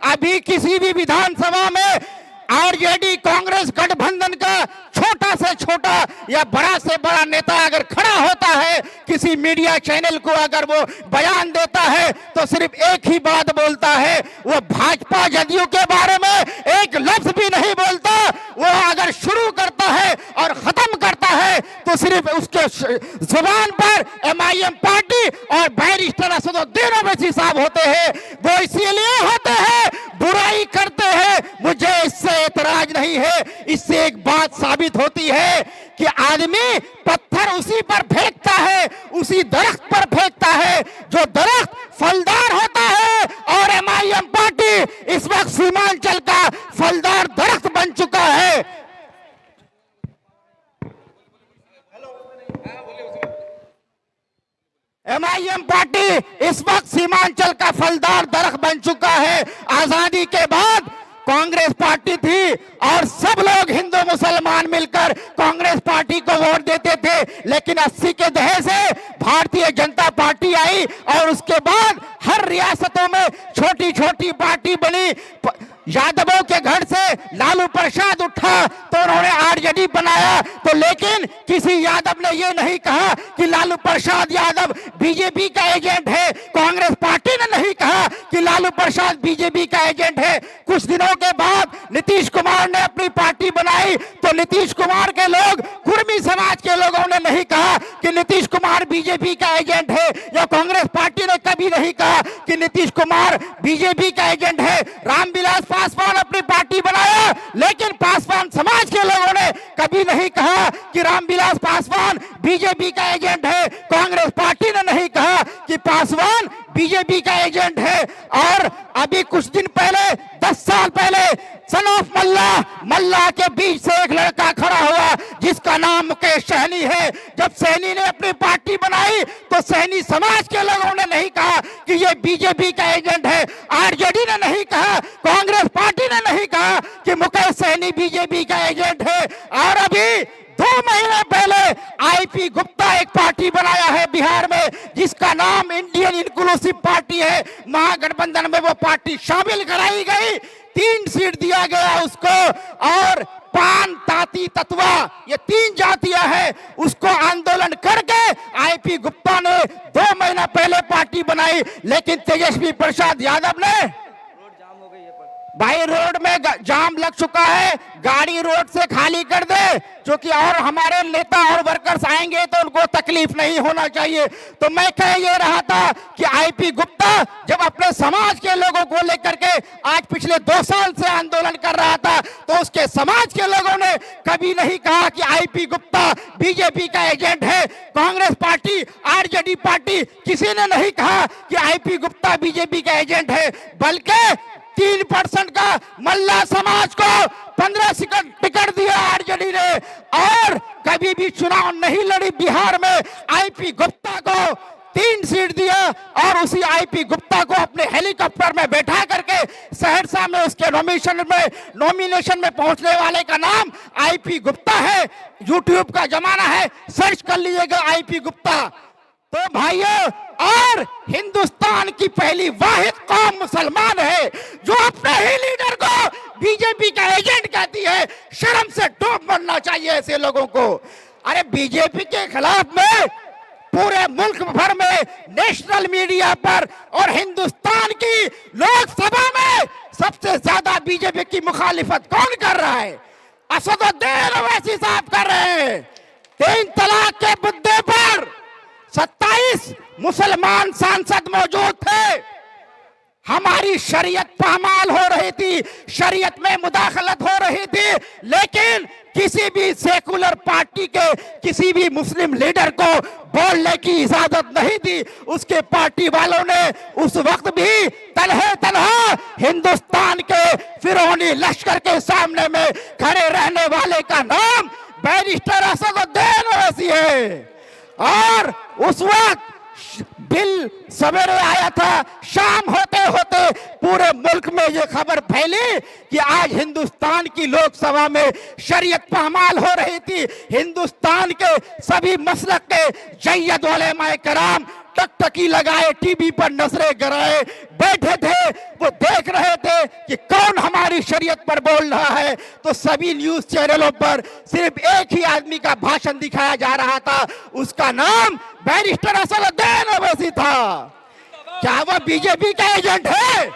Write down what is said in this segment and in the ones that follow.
अभी किसी भी विधानसभा में आरजेडी कांग्रेस गठबंधन का छोटा से छोटा या बड़ा से बड़ा नेता अगर खड़ा होता है, किसी मीडिया चैनल को अगर वो बयान देता है, तो सिर्फ एक ही बात बोलता है, वो भाजपा जदयू के बारे में एक लफ्ज भी नहीं बोलता। वो अगर शुरू करता है और खत्म करता है तो सिर्फ उसके जुबान पर एमआईएम पार्टी और बैरिस्टर असदुद्दीन ओवैसी साहब होते हैं। वो इसीलिए होते हैं, बुराई करते हैं। मुझे इससे एतराज नहीं है। इससे एक बात साबित होती है कि आदमी पत्थर उसी पर फेंकता है, उसी दरख्त पर फेंकता है जो दरख्त फलदार होता है। और एमआईएम पार्टी इस वक्त सीमांचल का फलदार दरख्त बन चुका है। एमआईएम पार्टी इस वक्त सीमांचल का फलदार दरख्त बन चुका है। आजादी के बाद कांग्रेस पार्टी थी और सब लोग हिंदू मुसलमान मिलकर कांग्रेस पार्टी को वोट देते थे, लेकिन 80 के दहक से भारतीय जनता पार्टी आई और उसके बाद हर रियासतों में छोटी छोटी पार्टी बनी। यादवों के घर से लालू प्रसाद उठा तो उन्होंने आरजेडी बनाया, तो लेकिन किसी यादव ने यह नहीं कहा कि लालू प्रसाद यादव बीजेपी का एजेंट है। कांग्रेस पार्टी ने नहीं कहा कि लालू प्रसाद बीजेपी का एजेंट है। कुछ दिनों के बाद नीतीश कुमार ने अपनी पार्टी बनाई तो नीतीश कुमार के लोग, कुर्मी समाज के लोगों ने नहीं कहा कि नीतीश कुमार बीजेपी का एजेंट है, या कांग्रेस पार्टी ने कभी नहीं कहा कि नीतीश कुमार बीजेपी का एजेंट है। रामविलास पासवान अपनी पार्टी बनाया, लेकिन पासवान समाज के लोगों ने कभी नहीं कहा कि रामविलास पासवान बीजेपी का एजेंट है। कांग्रेस पार्टी ने नहीं कहा कि पासवान बीजेपी का एजेंट है। और अभी कुछ दिन पहले, 10 साल पहले, सन ऑफ मल्ला के बीच से एक लड़का खड़ा हुआ जिसका नाम मुकेश सहनी है। जब सहनी ने अपनी पार्टी बनाई तो सहनी समाज के लोगों ने नहीं कहा कि ये बीजेपी का एजेंट है। आरजेडी ने नहीं कहा, कांग्रेस पार्टी ने नहीं कहा कि मुकेश सहनी बीजेपी का एजेंट है। और अभी 2 महीने पहले आईपी गुप्ता एक पार्टी बनाया है बिहार में, जिसका नाम इंडियन इंक्लूसिव पार्टी है। महागठबंधन में वो पार्टी शामिल कराई गई, 3 सीट दिया गया उसको। और पान, ताती, ततवा, ये 3 जातियां हैं, उसको आंदोलन करके आईपी गुप्ता ने 2 महीना पहले पार्टी बनाई। लेकिन तेजस्वी प्रसाद यादव ने, भाई रोड में जाम लग चुका है, गाड़ी रोड से खाली कर दे, क्योंकि और हमारे नेता और वर्कर्स आएंगे तो उनको तकलीफ नहीं होना चाहिए। तो मैं कह ये रहा था कि आईपी गुप्ता जब अपने समाज के लोगों को लेकर के आज पिछले 2 साल से आंदोलन कर रहा था, तो उसके समाज के लोगों ने कभी नहीं कहा कि आईपी गुप्ता बीजेपी का एजेंट है। कांग्रेस पार्टी, आरजेडी पार्टी, किसी ने नहीं कहा कि आईपी गुप्ता बीजेपी का एजेंट है। बल्कि 3% का मल्ला समाज को 15 सीट टिकट दिया आरजेडी ने, और कभी भी चुनाव नहीं लड़ी बिहार में। आईपी गुप्ता को 3 सीट दिया और उसी आईपी गुप्ता को अपने हेलीकॉप्टर में बैठा करके सहरसा में उसके नॉमिनेशन में पहुंचने वाले का नाम आईपी गुप्ता है। यूट्यूब का जमाना है, सर्च कर लीजिएगा आईपी गुप्ता। तो भाइयों, और हिंदुस्तान की पहली वाहिद कौम मुसलमान है जो अपने ही लीडर को बीजेपी का एजेंट कहती है। शर्म से डूब मरना चाहिए ऐसे लोगों को। अरे बीजेपी के खिलाफ में पूरे मुल्क भर में नेशनल मीडिया पर और हिंदुस्तान की लोकसभा में सबसे ज्यादा बीजेपी की मुखालिफत कौन कर रहा है? असदुद्दीन ओवैसी साहब कर रहे हैं। 3 तलाक के मुद्दे पर 27 मुसलमान सांसद मौजूद थे। हमारी शरीयत पामाल हो रही थी, शरीयत में मुदाखलत हो रही थी, लेकिन किसी भी सेकुलर पार्टी के किसी भी मुस्लिम लीडर को बोलने की इजाजत नहीं दी। उसके पार्टी वालों ने उस वक्त भी तन्हा हिंदुस्तान के फिरौनी लश्कर के सामने में खड़े रहने वाले का नाम बैरिस्टर असदुद्दीन ओवैसी है। और उस वक्त बिल सवेरे आया था, शाम होते होते पूरे मुल्क में ये खबर फैली कि आज हिंदुस्तान की लोकसभा में शरीयत पामाल हो रही थी। हिंदुस्तान के सभी मसलक के जय्यद उलेमाए कराम टकटकी लगाए टीवी पर नजरें गड़ाए बैठे थे, वो देख रहे थे कि कौन हमारी शरीयत पर बोल रहा है। तो सभी न्यूज चैनलों पर सिर्फ एक ही आदमी का भाषण दिखाया जा रहा था, उसका नाम बैरिस्टर असदुद्दीन ओवैसी था। क्या वह बीजेपी का एजेंट है?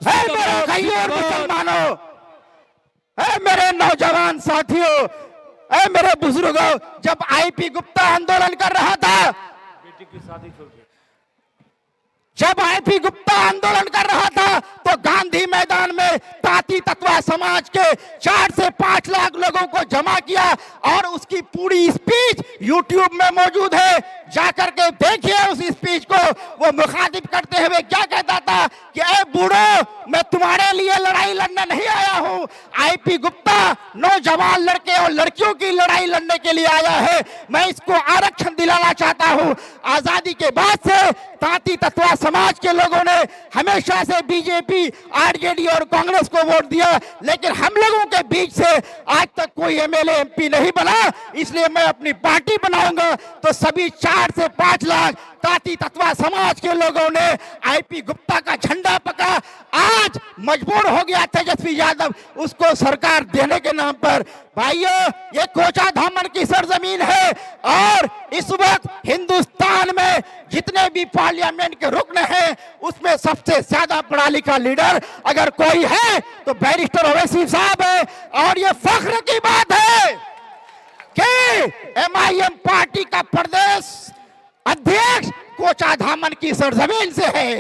मेरे भाइयों और मुसलमानों, मेरे नौजवान साथियों, मेरे बुजुर्गों, जब आईपी गुप्ता आंदोलन कर रहा था, बेटी की शादी छोड़ के, जब आईपी गुप्ता आंदोलन कर रहा था तो गांधी मैदान में ताती तत्वा समाज के 4 से 5 लाख लोगों को जमा किया और उसकी पूरी स्पीच यूट्यूब में मौजूद है, जाकर के देखिए उस स्पीच को। वो मुखातिब करते हुए क्या कहता था कि ए बूढ़ो, मैं तुम्हारे लिए लड़ाई लड़ने नहीं आया हूं, आईपी गुप्ता नौजवान लड़के और लड़कियों की लड़ाई लड़ने के लिए आया है, मैं इसको आरक्षण दिलाना चाहता हूं। आजादी के बाद से ताती तत्वा समाज के लोगों ने हमेशा से बीजेपी, आरजेडी और कांग्रेस को वोट दिया, लेकिन हम लोगों के बीच से आज तक कोई एमएलए एमपी नहीं बना, इसलिए मैं अपनी पार्टी बनाऊंगा। तो सभी 4 से 5 लाख ताती तत्वा समाज के लोगों ने आईपी गुप्ता का झंडा पकड़ा। आज मजबूर हो गया तेजस्वी यादव उसको सरकार देने के नाम पर। भाइयों, ये कोचा धामन की सरजमीन है और इस वक्त हिंदुस्तान में जितने भी पार्लियामेंट के रुकन हैं, उसमें सबसे ज्यादा पढ़ा लिखा लीडर अगर कोई है तो बैरिस्टर ओवैसी साहब है। और ये फख्र की बात है कि एमआईएम पार्टी का प्रदेश अध्यक्ष कोचा धामन की सरजमीन से है।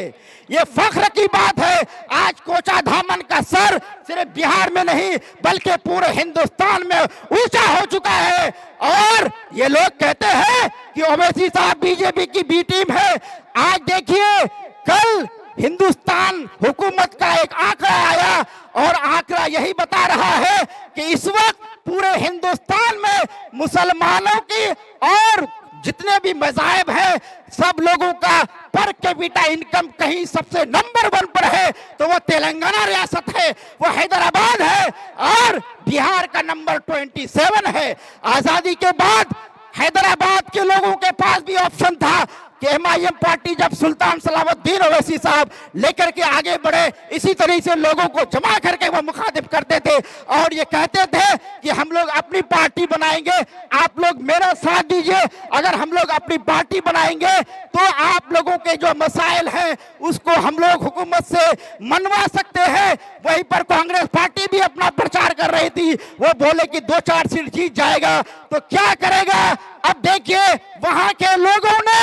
ये फख्र की बात है। आज कोचा धामन का सर सिर्फ बिहार में नहीं बल्कि पूरे हिंदुस्तान में ऊंचा हो चुका है। और ये लोग कहते हैं कि ओवैसी साहब बीजेपी की बी टीम है। आज देखिए, कल हिंदुस्तान हुकूमत का एक आंकड़ा आया और आंकड़ा यही बता रहा है कि इस वक्त पूरे हिंदुस्तान में मुसलमानों की और जितने भी मज़ाहिब हैं, सब लोगों का पर कैपिटा इनकम कहीं सबसे नंबर 1 पर है तो वो तेलंगाना रियासत है, वो हैदराबाद है और बिहार का नंबर 27 है। आजादी के बाद हैदराबाद के लोगों के पास भी ऑप्शन था कि एमआईएम पार्टी जब सुल्तान सलाउद्दीन ओवैसी साहब लेकर के आगे बढ़े, इसी तरीके से लोगों को जमा करके वो मुखातिब करते थे और ये कहते थे कि हम लोग अपनी पार्टी बनाएंगे, आप लोग मेरा साथ दीजिए। अगर हम लोग अपनी पार्टी बनाएंगे तो आप लोगों के जो मसाइल हैं उसको हम लोग हुकूमत से मनवा सकते हैं। वहीं पर कांग्रेस पार्टी भी अपना प्रचार कर रही थी, वो बोले कि 2-4 सीट जीत जाएगा। तो क्या करेगा? अब देखिए, वहां के लोगों ने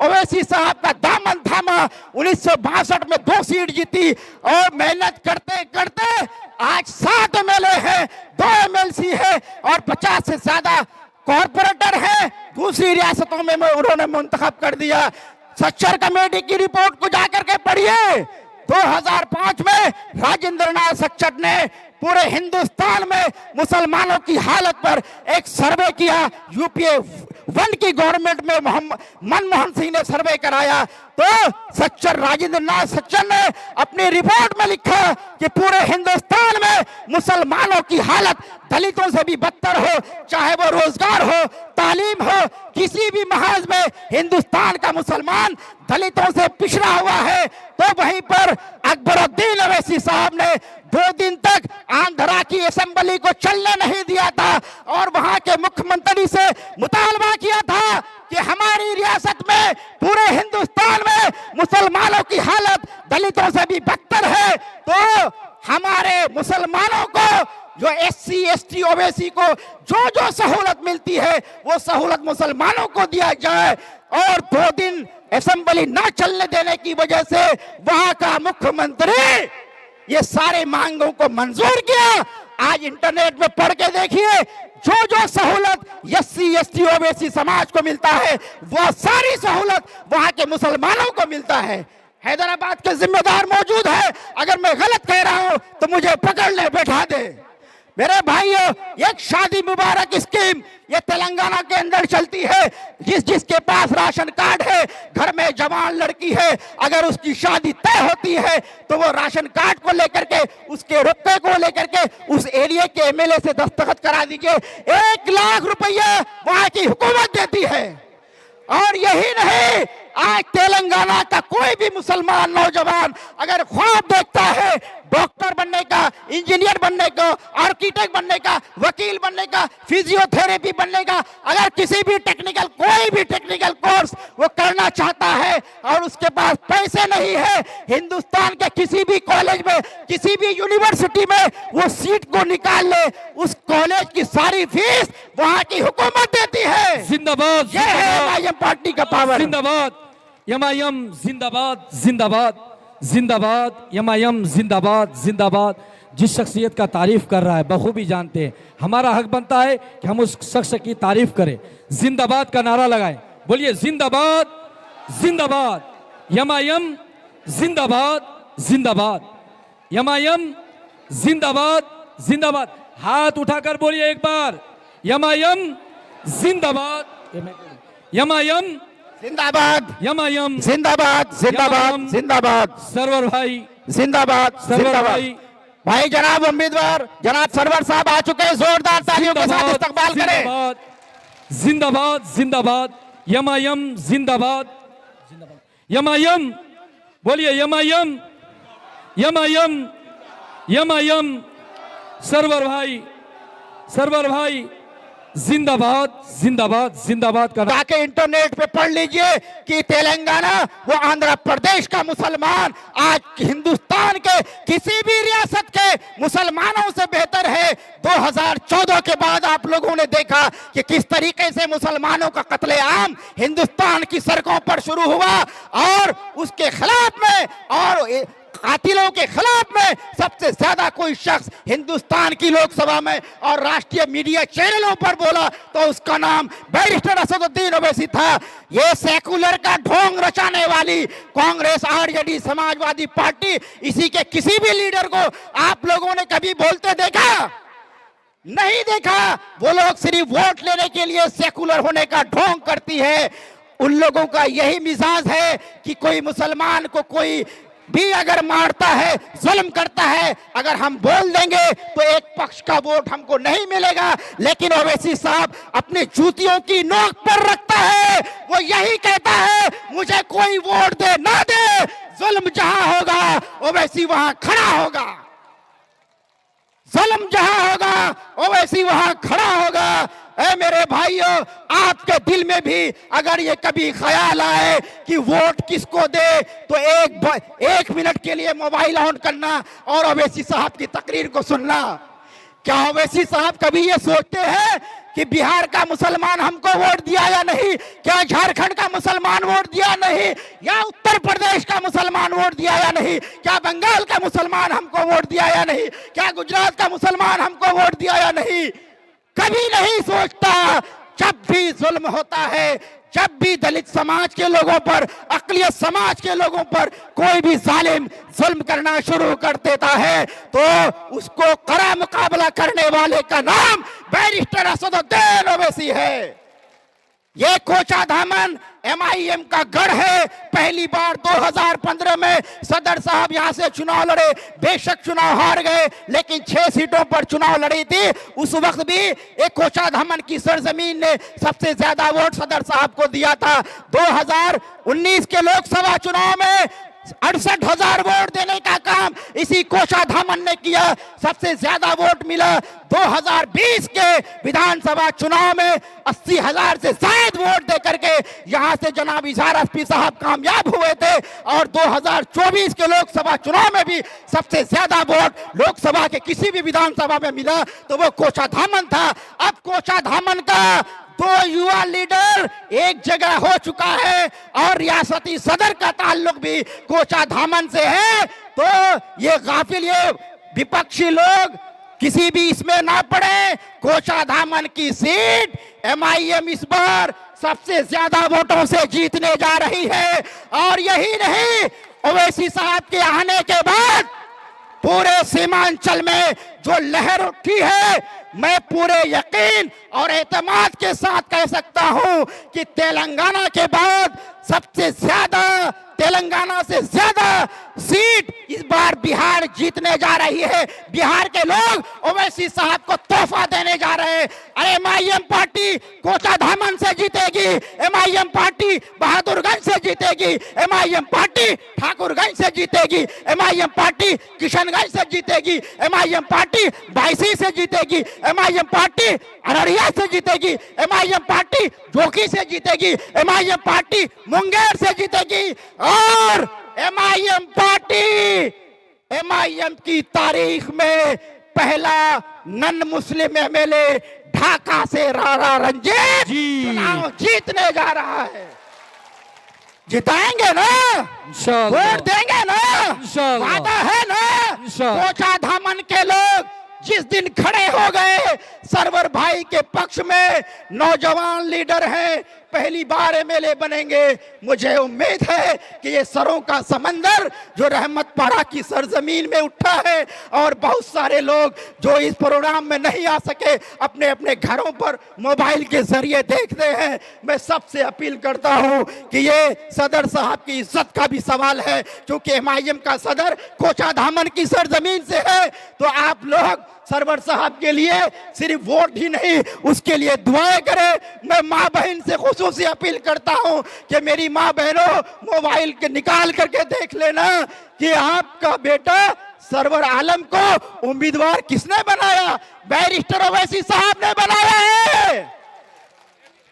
ओवैसी साहब का दामन थामा, 1962 में 2 सीट जीती और मेहनत करते करते आज 7 एमएलए हैं, 2 एमएलसी है और 50 से ज्यादा कॉर्पोरेटर हैं। दूसरी रियासतों में उन्होंने मुंतखब कर दिया। सच्चर कमेटी की रिपोर्ट को जाकर के पढ़िए। 2005 में राजेंद्र नाथ सच्चर ने पूरे हिंदुस्तान में मुसलमानों की हालत पर एक सर्वे किया। यूपीए 1 की गवर्नमेंट में मनमोहन सिंह ने सर्वे कराया तो सच्चर, राजेंद्र नाथ सच्चर ने अपनी रिपोर्ट में लिखा कि पूरे हिंदुस्तान में मुसलमानों की हालत दलितों से भी बदतर हो, चाहे वो रोजगार हो, तालीम हो, किसी भी महाज में हिंदुस्तान का मुसलमान दलितों से पिछड़ा हुआ है। तो वहीं पर अकबरुद्दीन ओवैसी साहब ने 2 दिन तक आंध्रा की असेंबली को चलने नहीं दिया था और वहां के मुख्यमंत्री से मुतालबा किया था कि हमारी रियासत में, पूरे हिंदुस्तान में मुसलमानों की हालत दलितों से भी बदतर है। तो हमारे मुसलमानों को, जो एससी एसटी ओबीसी को जो जो सहूलत मिलती है वो सहूलत मुसलमानों को दिया जाए। और 2 दिन असेंबली ना चलने देने की वजह से वहां का मुख्यमंत्री ये सारे मांगों को मंजूर किया। आज इंटरनेट में पढ़ के देखिए, जो जो सहूलत एससी एसटी ओबीसी समाज को मिलता है वो सारी सहूलत वहां के मुसलमानों को मिलता है। हैदराबाद के जिम्मेदार मौजूद है, अगर मैं गलत कह रहा हूं तो मुझे पकड़ ले, बैठा दे। मेरे भाइयों, एक शादी मुबारक स्कीम ये तेलंगाना के अंदर चलती है। जिसके पास राशन कार्ड है, घर में जवान लड़की है, अगर उसकी शादी तय होती है तो वो राशन कार्ड को लेकर के, उसके रुपए को लेकर के उस एरिया के एमएलए से दस्तखत करा दीजिए। 1 लाख रुपया वहां की हुकूमत देती है। और यही नहीं, आज तेलंगाना का कोई भी मुसलमान नौजवान अगर ख्वाब देखता है डॉक्टर बनने का, इंजीनियर बनने का, आर्किटेक्ट बनने का, वकील बनने का, फिजियोथेरेपी बनने का, अगर किसी भी टेक्निकल, कोई भी टेक्निकल कोर्स वो करना चाहता है और उसके पास पैसे नहीं है, हिंदुस्तान के किसी भी कॉलेज में, किसी भी यूनिवर्सिटी में वो सीट को निकाल ले, उस कॉलेज की सारी फीस वहां की हुकूमत देती है। जिंदाबाद, ये है एमआईएम पार्टी का पावर। जिंदाबाद एमआईएम, जिंदाबाद जिंदाबाद जिंदाबाद एमआईएम, जिंदाबाद जिंदाबाद। जिस शख्सियत का तारीफ कर रहा है बखूबी जानते हैं, हमारा हक बनता है कि हम उस शख्स की तारीफ करें, जिंदाबाद का नारा लगाएं। बोलिए जिंदाबाद जिंदाबाद एमआईएम, जिंदाबाद जिंदाबाद एमआईएम, जिंदाबाद जिंदाबाद। हाथ उठाकर बोलिए एक बार, एमआईएम जिंदाबाद, एमआईएम जिंदाबाद, एमआईएम जिंदाबाद, जिंदाबाद, जिंदाबाद, सरवर भाई, जिंदाबाद, सरवर जिंदाबाद। भाई, भाई जनाब उम्मीदवार जनाब सरवर साहब आ चुके हैं, जोरदार तालियों के साथ इस्तकबाल करें। जिंदाबाद जिंदाबाद जिंदाबाद एमआईएम, जिंदाबाद एमआईएम, बोलिए एमआईएम, एमआईएम, एमआईएम, सरवर भाई, सरवर भाई, जिंदाबाद जिंदाबाद जिंदाबाद का। जाके इंटरनेट पे पढ़ लीजिए कि तेलंगाना वो आंध्र प्रदेश का मुसलमान आज हिंदुस्तान के किसी भी रियासत के मुसलमानों से बेहतर है। 2014 के बाद आप लोगों ने देखा कि किस तरीके से मुसलमानों का कत्लेआम हिंदुस्तान की सड़कों पर शुरू हुआ और उसके खिलाफ में और कातिलों के खिलाफ में सबसे ज्यादा कोई शख्स हिंदुस्तान की लोकसभा में और राष्ट्रीय मीडिया चैनलों पर बोला तो उसका नाम बैरिस्टर असदुद्दीन ओवैसी था। ये सेकुलर का ढोंग रचाने वाली कांग्रेस, आरजेडी, समाजवादी पार्टी, इसी के किसी भी लीडर को आप लोगों ने कभी बोलते देखा? नहीं देखा। वो लोग सिर्फ वोट लेने के लिए सेकुलर होने का ढोंग करती है। उन लोगों का यही मिजाज है कि कोई मुसलमान को कोई भी अगर मारता है, जुल्म करता है, अगर हम बोल देंगे तो एक पक्ष का वोट हमको नहीं मिलेगा। लेकिन ओवैसी साहब अपने जूतियों की नोक पर रखता है, वो यही कहता है मुझे कोई वोट दे ना दे, जुल्म जहां होगा ओवैसी वहां खड़ा होगा, जुल्म जहां होगा ओवैसी वहां खड़ा होगा। ऐ मेरे भाइयों, आपके दिल में भी अगर ये कभी ख्याल आए कि वोट किसको दे तो एक मिनट के लिए मोबाइल ऑन करना और ओवैसी साहब की तकरीर को सुनना। क्या ओवैसी साहब कभी ये सोचते हैं कि बिहार का मुसलमान हमको वोट दिया या नहीं? क्या झारखंड का मुसलमान वोट दिया नहीं? या उत्तर प्रदेश का मुसलमान वोट दिया या नहीं? क्या बंगाल का मुसलमान हमको वोट दिया या नहीं? क्या गुजरात का मुसलमान हमको वोट दिया या नहीं? कभी नहीं सोचता। जब भी जुल्म होता है, जब भी दलित समाज के लोगों पर, अक़लियत समाज के लोगों पर कोई भी जालिम जुल्म करना शुरू कर देता है तो उसको कड़ा मुकाबला करने वाले का नाम बैरिस्टर असदुद्दीन ओवैसी है। ये कोचाधामन एमआईएम का गढ़ है। पहली बार 2015 में सदर साहब यहां से चुनाव लड़े, बेशक चुनाव हार गए लेकिन 6 सीटों पर चुनाव लड़ी थी। उस वक्त भी एक कोचाधामन की सरजमीन ने सबसे ज्यादा वोट सदर साहब को दिया था। 2019 के लोकसभा चुनाव में 68,000 वोट देने का काम इसी कोचाधामन ने किया, सबसे ज्यादा वोट मिला। 2020 के विधानसभा चुनाव में 80,000 से ज्यादा वोट देकर के यहां से जनाब इजहार एसपी साहब कामयाब हुए थे और 2024 के लोकसभा चुनाव में भी सबसे ज्यादा वोट लोकसभा के किसी भी विधानसभा में मिला तो वो कोचाधामन था। अब कोचाधामन का 2 युवा लीडर एक जगह हो चुका है और रियासती सदर का ताल्लुक भी कोचाधामन से है। तो ये गाफिल, ये विपक्षी लोग किसी भी इसमें ना पड़े। कोचाधामन की सीट एमआईएम इस बार सबसे ज्यादा वोटों से जीतने जा रही है। और यही नहीं, ओवैसी साहब के आने के बाद पूरे सीमांचल में जो लहर उठी है, मैं पूरे यकीन और एतमाद के साथ कह सकता हूं कि तेलंगाना के बाद सबसे ज्यादा, तेलंगाना से ज्यादा सीट इस बार बिहार जीतने जा रही है। बिहार के लोग ओवैसी साहब को तोहफा देने जा रहे हैं। अरे एमआईएम पार्टी कोचाधामन से जीतेगी, एमआईएम पार्टी बहादुरगंज से जीतेगी, एमआईएम पार्टी ठाकुरगंज से जीतेगी, एमआईएम पार्टी किशनगंज से जीतेगी, एमआईएम पार्टी बायसी से जीतेगी, एमआईएम पार्टी अररिया से जीतेगी, एमआईएम पार्टी जोकी से जीतेगी, एमआईएम पार्टी मुंगेर से जीतेगी। और एमआईएम पार्टी एमआईएम की तारीख में पहला नन मुस्लिम एमएलए ढाका से राणा रंजीत चुनाव जीतने जा रहा है। जिताएंगे ना, वोट देंगे ना, वादा है ना। कोचाधामन के लोग जिस दिन खड़े हो गए सरवर भाई के पक्ष में, नौजवान लीडर हैं, पहली बार एमएलए बनेंगे। मुझे उम्मीद है कि ये सरों का समंदर जो रहमतपाड़ा की सरजमीन में उठा है और बहुत सारे लोग जो इस प्रोग्राम में नहीं आ सके अपने अपने घरों पर मोबाइल के जरिए देखते हैं, मैं सबसे अपील करता हूं कि ये सदर साहब की इज्जत का भी सवाल है, क्योंकि एमआईएम का सदर कोचाधामन की सरजमीन से है। तो आप लोग सरवर साहब के लिए सिर्फ वोट ही नहीं, उसके लिए दुआएं करें। मैं माँ बहन से खुसूसी अपील करता हूं कि मेरी माँ बहनों मोबाइल के निकाल करके देख लेना कि आपका बेटा सरवर आलम को उम्मीदवार किसने बनाया। बैरिस्टर ओवैसी साहब ने बनाया है।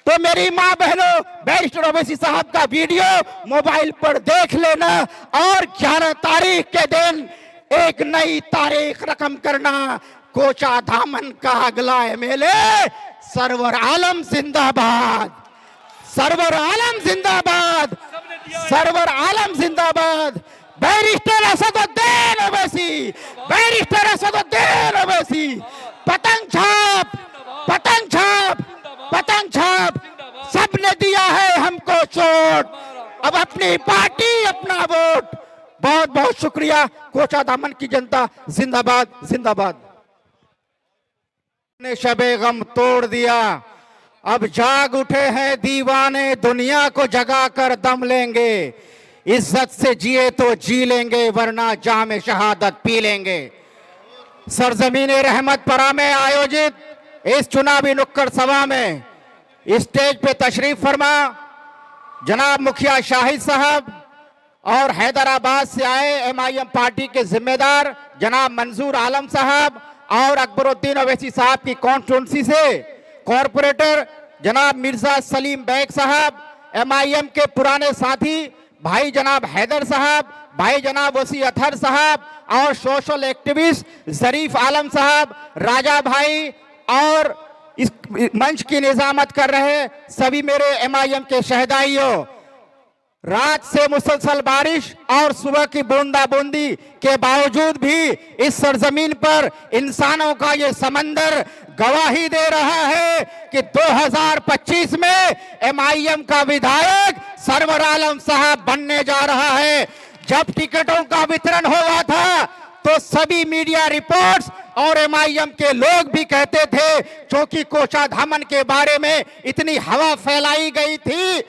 तो मेरी माँ बहनों, बैरिस्टर ओवैसी साहब का वीडियो मोबाइल पर देख लेना और 11 तारीख के दिन एक नई तारीख रकम करना। कोचाधामन का अगला एमएलए सरवर आलम जिंदाबाद, सरवर आलम जिंदाबाद, सरवर आलम जिंदाबाद। Barrister Asaduddin Owaisi, barrister Asaduddin Owaisi. पतंग छाप, पतंग छाप, पतंग छाप, सबने दिया है हमको चोट, अब अपनी पार्टी अपना वोट। बहुत बहुत शुक्रिया। कोचाधामन की जनता जिंदाबाद, जिंदाबाद। ने शबे गम तोड़ दिया, अब जाग उठे हैं दीवाने, दुनिया को जगा कर दम लेंगे। इज्जत से जिए तो जी लेंगे, वरना जाम शहादत पी लेंगे। सरजमीन रहमतपाड़ा में आयोजित इस चुनावी नुक्कड़ सभा में स्टेज पे तशरीफ फरमा जनाब मुखिया शाहिद साहब और हैदराबाद से आए एमआईएम पार्टी के जिम्मेदार जनाब मंजूर आलम साहब और अकबरुद्दीन ओवैसी साहब की कॉन्स्टिट्यूंसी से कॉरपोरेटर जनाब मिर्जा सलीम बैग साहब, एमआईएम के पुराने साथी भाई जनाब हैदर साहब, भाई जनाब वसी अतहर साहब और सोशल एक्टिविस्ट जरीफ आलम साहब, राजा भाई और इस मंच की निजामत कर रहे सभी मेरे एमआईएम के शहदाइयों। रात से मुसलसल बारिश और सुबह की बूंदाबूंदी के बावजूद भी इस सरजमीन पर इंसानों का ये समंदर गवाही दे रहा है कि 2025 में एमआईएम का विधायक सरवर आलम साहब बनने जा रहा है। जब टिकटों का वितरण हुआ था तो सभी मीडिया रिपोर्ट्स और एमआईएम के लोग भी कहते थे, क्योंकि कोचाधामन के बारे में इतनी हवा फैलाई गई थी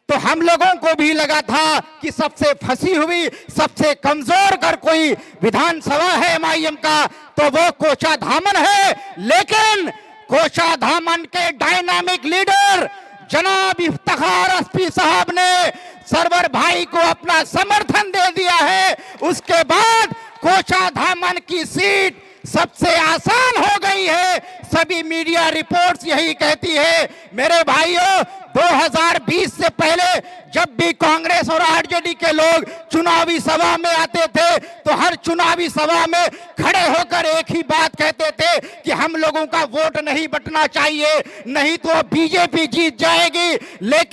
तो हम लोगों को भी लगा था कि सबसे फंसी हुई, सबसे कमजोर अगर कोई विधानसभा है एमआईएम का तो वो कोचाधामन है। लेकिन कोचाधामन के डायनामिक लीडर जनाब इफ्तिखार एसपी साहब ने सरवर भाई को अपना समर्थन दे दिया है। उसके बाद कोचाधामन की सीट सबसे आसान हो गई है। सभी मीडिया रिपोर्ट्स यही कहती है। मेरे भाइयों, 2020 से पहले जब भी कांग्रेस और आरजेडी के लोग चुनावी सभा में आते थे तो हर चुनावी सभा में खड़े होकर एक ही बात कहते थे कि हम लोगों का वोट नहीं बंटना चाहिए, नहीं तो बीजेपी जीत जाएगी। लेकिन